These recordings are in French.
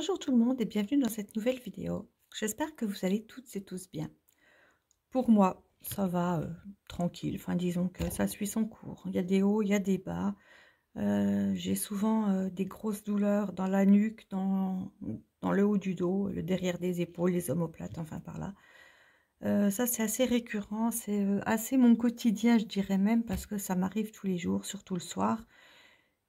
Bonjour tout le monde et bienvenue dans cette nouvelle vidéo. J'espère que vous allez toutes et tous bien. Pour moi, ça va tranquille. Enfin, disons que ça suit son cours. Il y a des hauts, il y a des bas. J'ai souvent des grosses douleurs dans la nuque, dans le haut du dos, le derrière des épaules, les omoplates, enfin par là. Ça, c'est assez récurrent. C'est assez mon quotidien, je dirais même, parce que ça m'arrive tous les jours, surtout le soir.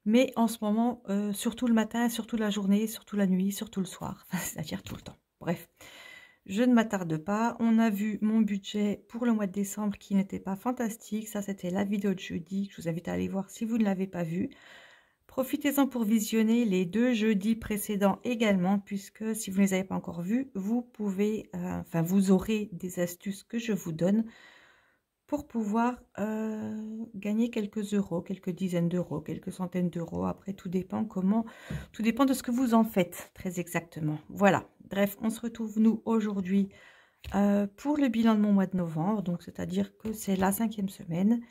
Mais en ce moment, surtout le matin, surtout la journée, surtout la nuit, surtout le soir, c'est-à-dire tout le temps. Bref, je ne m'attarde pas. On a vu mon budget pour le mois de décembre qui n'était pas fantastique. Ça, c'était la vidéo de jeudi. Je vous invite à aller voir si vous ne l'avez pas vue. Profitez-en pour visionner les 2 jeudis précédents également, puisque si vous ne les avez pas encore vus, vous pouvez, vous aurez des astuces que je vous donne pour pouvoir gagner quelques euros, quelques dizaines d'euros, quelques centaines d'euros. Après, tout dépend tout dépend de ce que vous en faites, très exactement. Voilà, bref, on se retrouve, nous, aujourd'hui, pour le bilan de mon mois de novembre. Donc, c'est-à-dire que c'est la 5e semaine.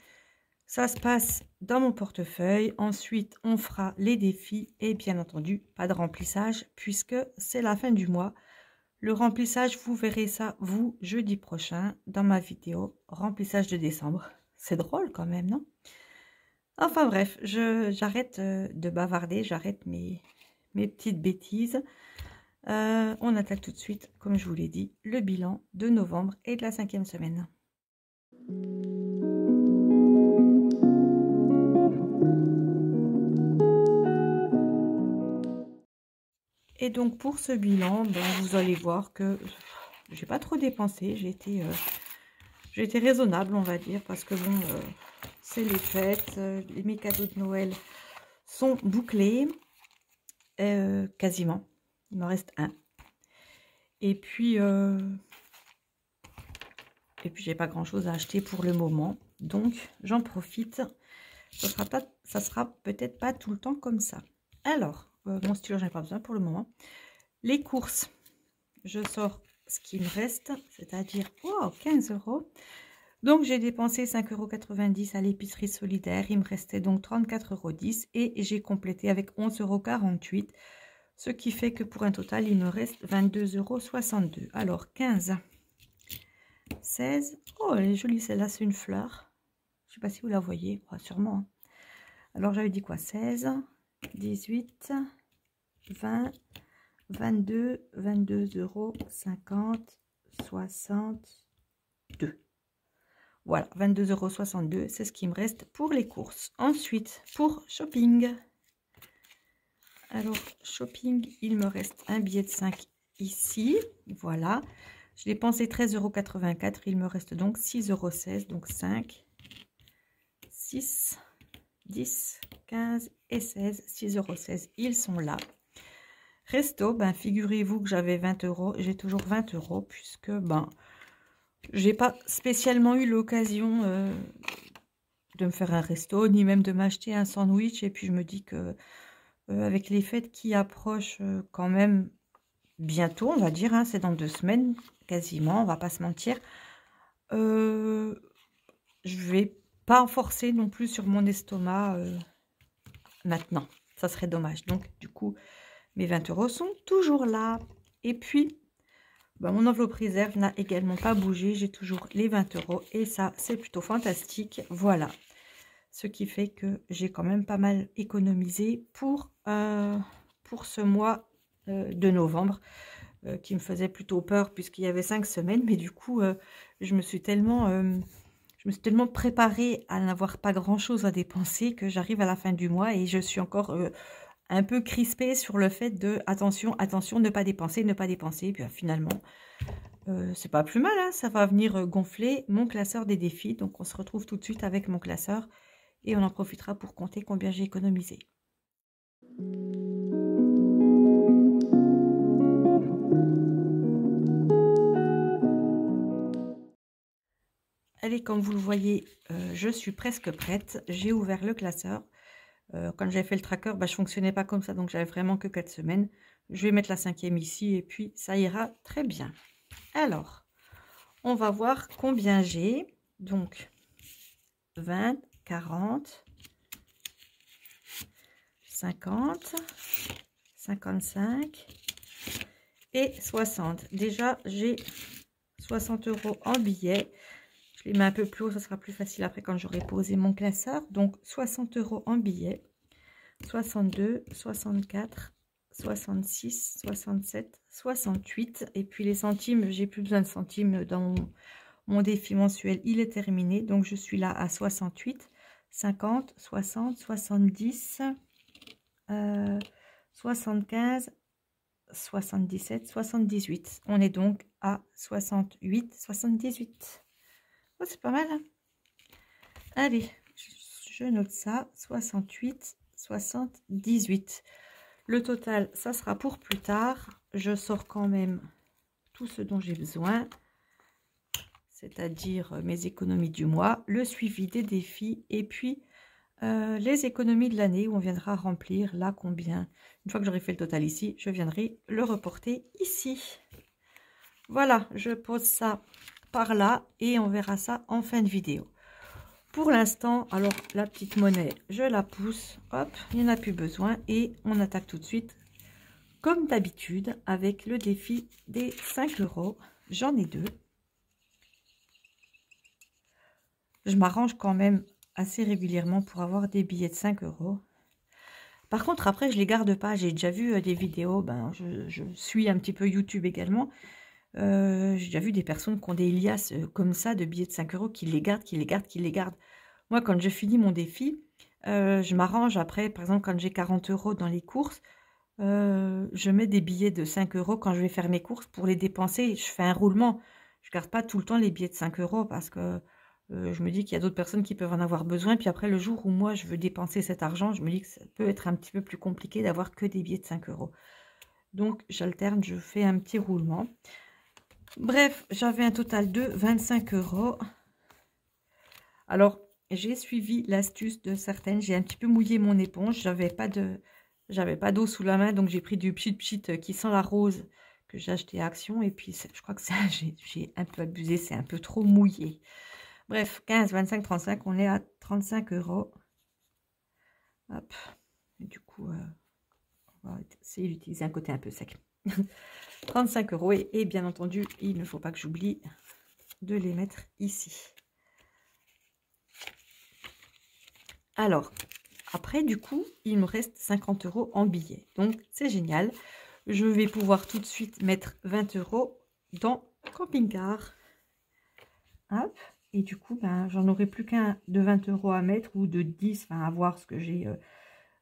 Ça se passe dans mon portefeuille. Ensuite, on fera les défis et bien entendu, pas de remplissage puisque c'est la fin du mois. Le remplissage, vous verrez ça, vous, jeudi prochain, dans ma vidéo remplissage de décembre. C'est drôle quand même, non? Enfin bref, j'arrête de bavarder, j'arrête mes petites bêtises. On attaque tout de suite, comme je vous l'ai dit, le bilan de novembre et de la 5e semaine. Et donc pour ce bilan, vous allez voir que j'ai pas trop dépensé, j'ai été raisonnable, on va dire, parce que bon, c'est les fêtes, mes cadeaux de Noël sont bouclés, quasiment, il m'en reste un. Et puis j'ai pas grand chose à acheter pour le moment, donc j'en profite. Ça sera peut-être pas tout le temps comme ça. Alors, mon stylo, j'en ai pas besoin pour le moment. Les courses, je sors ce qui me reste, c'est-à-dire 15 euros. Donc, j'ai dépensé 5,90 € à l'épicerie solidaire. Il me restait donc 34,10 € et j'ai complété avec 11,48 €. Ce qui fait que pour un total, il me reste 22,62 €. Alors, 15, 16. Oh, elle est jolie celle-là, c'est une fleur. Je ne sais pas si vous la voyez, sûrement. Alors, j'avais dit quoi? 16, 18, 20, 22, 22,50 €, 62. Voilà, 22,62 €, c'est ce qui me reste pour les courses. Ensuite, pour shopping. Alors, shopping, il me reste un billet de 5 ici. Voilà. J'ai dépensé 13,84 €. Il me reste donc 6,16 €. Donc 5, 6, 10, 15 et 16. 6,16 €. Ils sont là. Resto, figurez-vous que j'avais 20 €. J'ai toujours 20 € puisque, j'ai pas spécialement eu l'occasion de me faire un resto, ni même de m'acheter un sandwich. Et puis je me dis que avec les fêtes qui approchent quand même bientôt, on va dire, hein, c'est dans 2 semaines quasiment, on va pas se mentir. Je vais pas en forcer non plus sur mon estomac maintenant. Ça serait dommage. Donc du coup, mes 20 € sont toujours là. Et puis, mon enveloppe réserve n'a également pas bougé. J'ai toujours les 20 € et ça, c'est plutôt fantastique. Voilà. Ce qui fait que j'ai quand même pas mal économisé pour ce mois de novembre qui me faisait plutôt peur puisqu'il y avait 5 semaines. Mais du coup, je me suis tellement préparée à n'avoir pas grand-chose à dépenser que j'arrive à la fin du mois et je suis encore un peu crispée sur le fait de attention, attention, ne pas dépenser, ne pas dépenser. Et puis finalement, c'est pas plus mal, hein, ça va venir gonfler mon classeur des défis. Donc on se retrouve tout de suite avec mon classeur et on en profitera pour compter combien j'ai économisé. Allez, comme vous le voyez, je suis presque prête. J'ai ouvert le classeur. Quand j'avais fait le tracker, je fonctionnais pas comme ça, donc j'avais vraiment que 4 semaines. Je vais mettre la 5e ici et puis ça ira très bien. Alors, on va voir combien j'ai. Donc, 20, 40, 50, 55, et 60. Déjà, j'ai 60 € en billets. Je les mets un peu plus haut, ça sera plus facile après quand j'aurai posé mon classeur. Donc, 60 € en billets. 62, 64, 66, 67, 68. Et puis les centimes, j'ai plus besoin de centimes dans mon défi mensuel. Il est terminé. Donc, je suis là à 68, 50, 60, 70, 75, 77, 78. On est donc à 68, 78. Oh, c'est pas mal, hein? Allez, je note ça. 68, 78. Le total, ça sera pour plus tard. Je sors quand même tout ce dont j'ai besoin, c'est-à-dire mes économies du mois, le suivi des défis et puis les économies de l'année où on viendra remplir là combien. Une fois que j'aurai fait le total ici, je viendrai le reporter ici. Voilà, je pose ça par là et on verra ça en fin de vidéo. Pour l'instant, alors la petite monnaie, je la pousse, hop, il n'y en a plus besoin et on attaque tout de suite, comme d'habitude, avec le défi des 5 €. J'en ai 2. Je m'arrange quand même assez régulièrement pour avoir des billets de 5 €. Par contre, après, je les garde pas. J'ai déjà vu des vidéos, ben, je suis un petit peu YouTube également. J'ai déjà vu des personnes qui ont des liasses comme ça de billets de 5 € qui les gardent, qui les gardent, qui les gardent. Moi, quand je finis mon défi, je m'arrange après, par exemple, quand j'ai 40 € dans les courses, je mets des billets de 5 € quand je vais faire mes courses pour les dépenser. Je fais un roulement. Je garde pas tout le temps les billets de 5 € parce que je me dis qu'il y a d'autres personnes qui peuvent en avoir besoin. Puis après, le jour où moi, je veux dépenser cet argent, je me dis que ça peut être un petit peu plus compliqué d'avoir que des billets de 5 €. Donc, j'alterne, je fais un petit roulement. Bref, j'avais un total de 25 €. Alors, j'ai suivi l'astuce de certaines. J'ai un petit peu mouillé mon éponge. J'avais pas d'eau sous la main, donc j'ai pris du pchit qui sent la rose que j'ai acheté à Action. Et puis, je crois que ça, j'ai un peu abusé. C'est un peu trop mouillé. Bref, 15, 25, 35. On est à 35 €. Hop. Et du coup, on va essayer d'utiliser un côté un peu sec. 35 € et bien entendu, il ne faut pas que j'oublie de les mettre ici. Alors, après, du coup, il me reste 50 € en billets. Donc, c'est génial. Je vais pouvoir tout de suite mettre 20 € dans camping-car. Hop. Et du coup, ben, j'en aurai plus qu'un de 20 € à mettre ou de 10, enfin, à voir ce que j'ai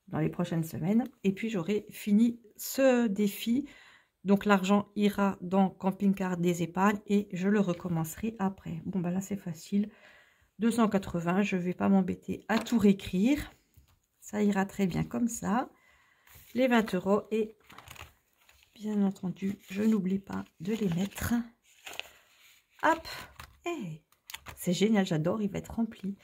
dans les prochaines semaines. Et puis, j'aurai fini ce défi. Donc, l'argent ira dans camping-car des épargnes et je le recommencerai après. Bon, ben là, c'est facile. 280, je ne vais pas m'embêter à tout réécrire. Ça ira très bien comme ça. Les 20 € et bien entendu, je n'oublie pas de les mettre. Hop. Hey, c'est génial, j'adore, il va être rempli.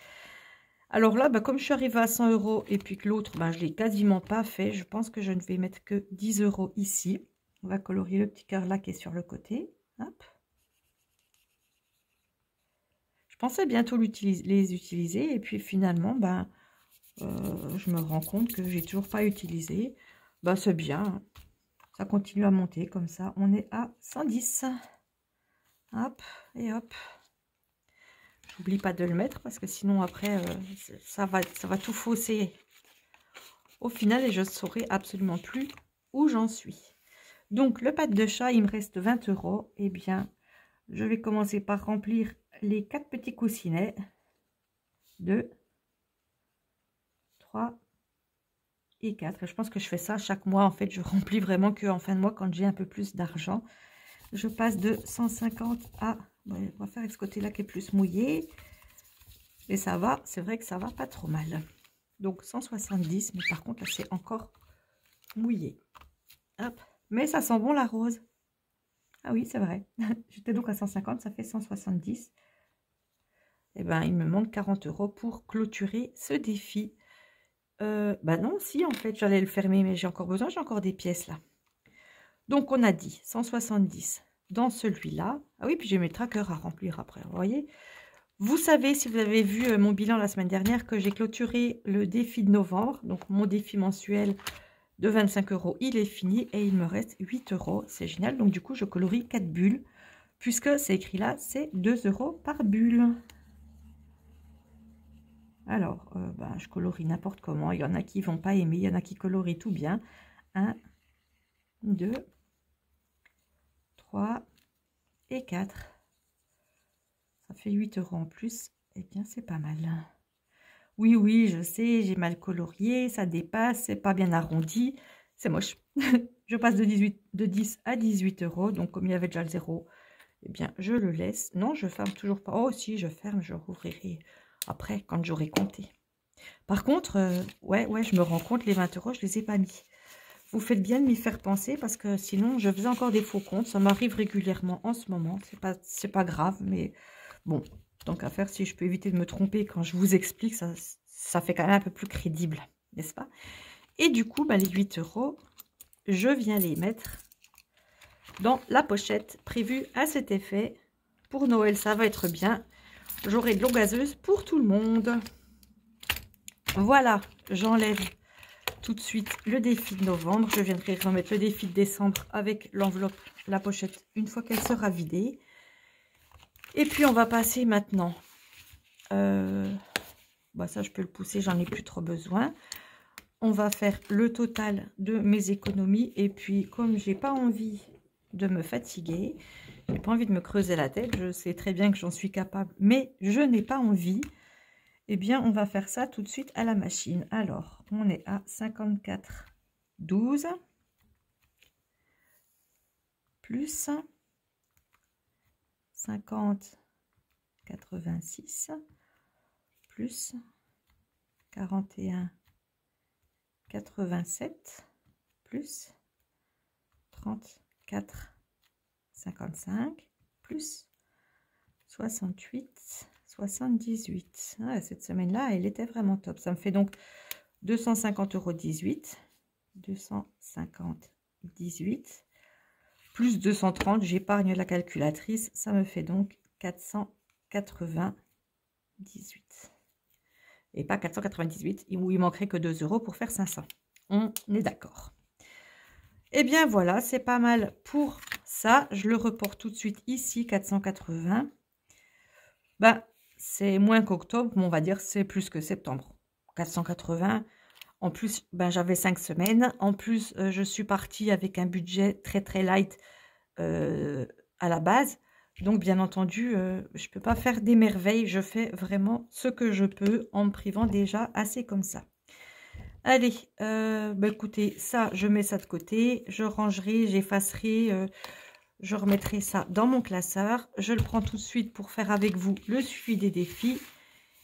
Alors là, ben, comme je suis arrivée à 100 € et puis que l'autre, ben, je ne l'ai quasiment pas fait, je pense que je ne vais mettre que 10 € ici. On va colorier le petit cœur là qui est sur le côté. Hop. Je pensais bientôt les utiliser et puis finalement, ben, je me rends compte que j'ai toujours pas utilisé. Ben, c'est bien. Ça continue à monter comme ça. On est à 110. Hop et hop. J'oublie pas de le mettre parce que sinon après, ça va tout fausser au final et je ne saurai absolument plus où j'en suis. Donc, le pack de chat, il me reste 20 €. Eh bien, je vais commencer par remplir les 4 petits coussinets. 2, 3 et 4. Je pense que je fais ça chaque mois. En fait, je remplis vraiment qu'en fin de mois quand j'ai un peu plus d'argent. Je passe de 150 à... Bon, on va faire avec ce côté-là qui est plus mouillé. Et ça va, c'est vrai que ça va pas trop mal. Donc, 170, mais par contre, là, c'est encore mouillé. Hop. Mais ça sent bon la rose. Ah oui, c'est vrai. J'étais donc à 150, ça fait 170. Eh bien, il me manque 40 € pour clôturer ce défi. Bah non, si, en fait, j'allais le fermer, mais j'ai encore besoin, j'ai encore des pièces là. Donc, on a dit 170 dans celui-là. Ah oui, puis j'ai mes trackers à remplir après, vous voyez. Vous savez, si vous avez vu mon bilan la semaine dernière, que j'ai clôturé le défi de novembre, donc mon défi mensuel de 25 €, il est fini et il me reste 8 €. C'est génial. Donc, du coup, je colorie 4 bulles puisque c'est écrit là, c'est 2 € par bulle. Alors, je colorie n'importe comment. Il y en a qui vont pas aimer, il y en a qui colorient tout bien. 1, 2, 3 et 4. Ça fait 8 € en plus. Eh bien, c'est pas mal. Oui, oui, je sais, j'ai mal colorié, ça dépasse, c'est pas bien arrondi, c'est moche. Je passe de 10 à 18 €, donc comme il y avait déjà le 0, eh bien, je le laisse. Non, je ferme toujours pas. Oh, si, je ferme, je rouvrirai après, quand j'aurai compté. Par contre, ouais, je me rends compte, les 20 €, je les ai pas mis. Vous faites bien de m'y faire penser, parce que sinon, je faisais encore des faux comptes. Ça m'arrive régulièrement en ce moment. C'est pas grave, mais bon, tant qu'à faire, si je peux éviter de me tromper quand je vous explique, ça fait quand même un peu plus crédible, n'est-ce pas? Et du coup, les 8 €, je viens les mettre dans la pochette prévue à cet effet. Pour Noël, ça va être bien. J'aurai de l'eau gazeuse pour tout le monde. Voilà, j'enlève tout de suite le défi de novembre. Je viendrai remettre le défi de décembre avec l'enveloppe, la pochette, une fois qu'elle sera vidée. Et puis, on va passer maintenant. Ça, je peux le pousser, j'en ai plus trop besoin. On va faire le total de mes économies. Et puis, comme j'ai pas envie de me fatiguer, j'ai pas envie de me creuser la tête, je sais très bien que j'en suis capable, mais je n'ai pas envie. Eh bien, on va faire ça tout de suite à la machine. Alors, on est à 54,12 plus 50,86 plus 41,87 plus 34,55 plus 68,78. Ah, cette semaine-là, elle était vraiment top. Ça me fait donc 250,18 €. 250,18 plus 230. J'épargne la calculatrice. Ça me fait donc 498. Et pas 498, où il manquerait que 2 € pour faire 500. On est d'accord. Eh bien, voilà, c'est pas mal pour ça. Je le reporte tout de suite ici, 480. C'est moins qu'octobre, mais on va dire c'est plus que septembre. 480. En plus, j'avais 5 semaines. En plus, je suis partie avec un budget très, très light à la base. Donc, bien entendu, je ne peux pas faire des merveilles. Je fais vraiment ce que je peux en me privant déjà assez comme ça. Allez, écoutez, ça, je mets ça de côté. Je rangerai, j'effacerai, je remettrai ça dans mon classeur. Je le prends tout de suite pour faire avec vous le suivi des défis.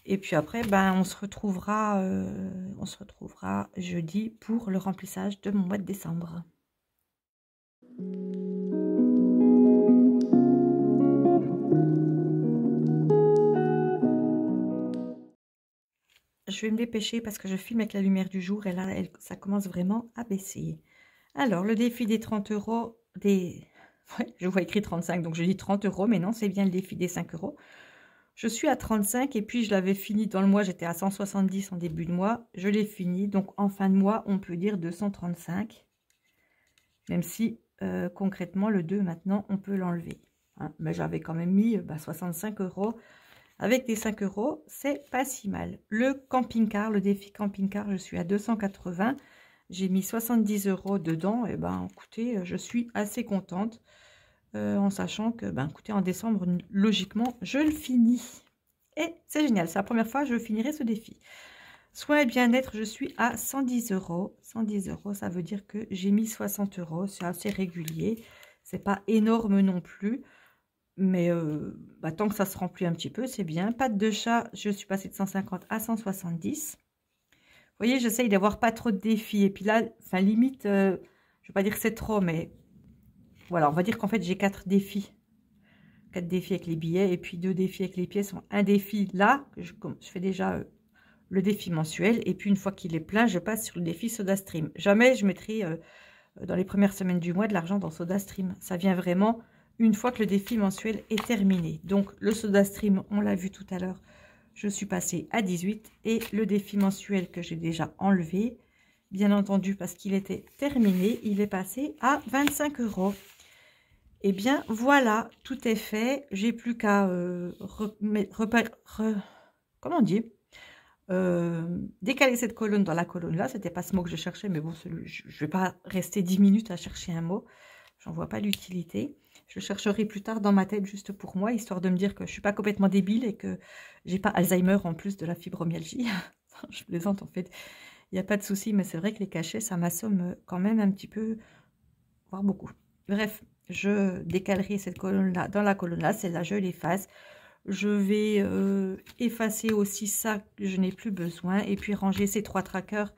Et puis après, on se retrouvera jeudi pour le remplissage de mon mois de décembre. Je vais me dépêcher parce que je filme avec la lumière du jour et là, ça commence vraiment à baisser. Alors, le défi des 30 €, ouais, je vois écrit 35, donc je dis 30 €, mais non, c'est bien le défi des 5 €. Je suis à 35 et puis je l'avais fini dans le mois, j'étais à 170 en début de mois. Je l'ai fini, donc en fin de mois, on peut dire 235. Même si concrètement, le 2, maintenant, on peut l'enlever. Hein. Mais j'avais quand même mis 65 €. Avec des 5 €, c'est pas si mal. Le camping-car, le défi camping-car, je suis à 280. J'ai mis 70 € dedans. Et écoutez, je suis assez contente. En sachant que, écoutez, en décembre, logiquement, je le finis. Et c'est génial, c'est la première fois que je finirai ce défi. Soins et bien-être, je suis à 110 €. 110 €, ça veut dire que j'ai mis 60 €. C'est assez régulier. C'est pas énorme non plus. Mais tant que ça se remplit un petit peu, c'est bien. Pâte de chat, je suis passée de 150 à 170. Vous voyez, j'essaye d'avoir pas trop de défis. Et puis là, limite, je ne vais pas dire que c'est trop, mais voilà, on va dire qu'en fait, j'ai 4 défis. 4 défis avec les billets et puis 2 défis avec les pièces. Un défi là, je fais déjà le défi mensuel. Et puis, une fois qu'il est plein, je passe sur le défi SodaStream. Jamais je mettrai dans les premières semaines du mois de l'argent dans SodaStream. Ça vient vraiment une fois que le défi mensuel est terminé. Donc, le SodaStream, on l'a vu tout à l'heure, je suis passée à 18. Et le défi mensuel que j'ai déjà enlevé, bien entendu, parce qu'il était terminé, il est passé à 25 €. Et bien, voilà, tout est fait. J'ai plus qu'à comment on dit, décaler cette colonne dans la colonne là. C'était pas ce mot que je cherchais, mais bon, je vais pas rester 10 minutes à chercher un mot. J'en vois pas l'utilité. Je le chercherai plus tard dans ma tête juste pour moi, histoire de me dire que je suis pas complètement débile et que j'ai pas Alzheimer en plus de la fibromyalgie. Je plaisante en fait. Il n'y a pas de souci, mais c'est vrai que les cachets, ça m'assomme quand même un petit peu, voire beaucoup. Bref, je décalerai cette colonne-là dans la colonne-là, celle-là, je l'efface. Je vais effacer aussi ça que je n'ai plus besoin et puis ranger ces 3 trackers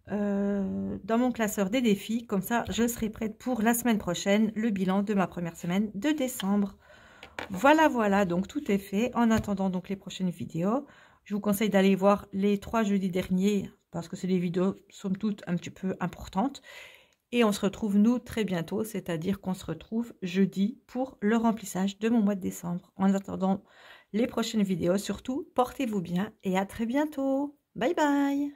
dans mon classeur des défis. Comme ça, je serai prête pour la semaine prochaine, le bilan de ma première semaine de décembre. Voilà, voilà, donc tout est fait. En attendant donc les prochaines vidéos, je vous conseille d'aller voir les 3 jeudis derniers parce que c'est des vidéos somme toute un petit peu importantes. Et on se retrouve nous très bientôt, c'est-à-dire qu'on se retrouve jeudi pour le remplissage de mon mois de décembre. En attendant les prochaines vidéos, surtout, portez-vous bien et à très bientôt. Bye bye!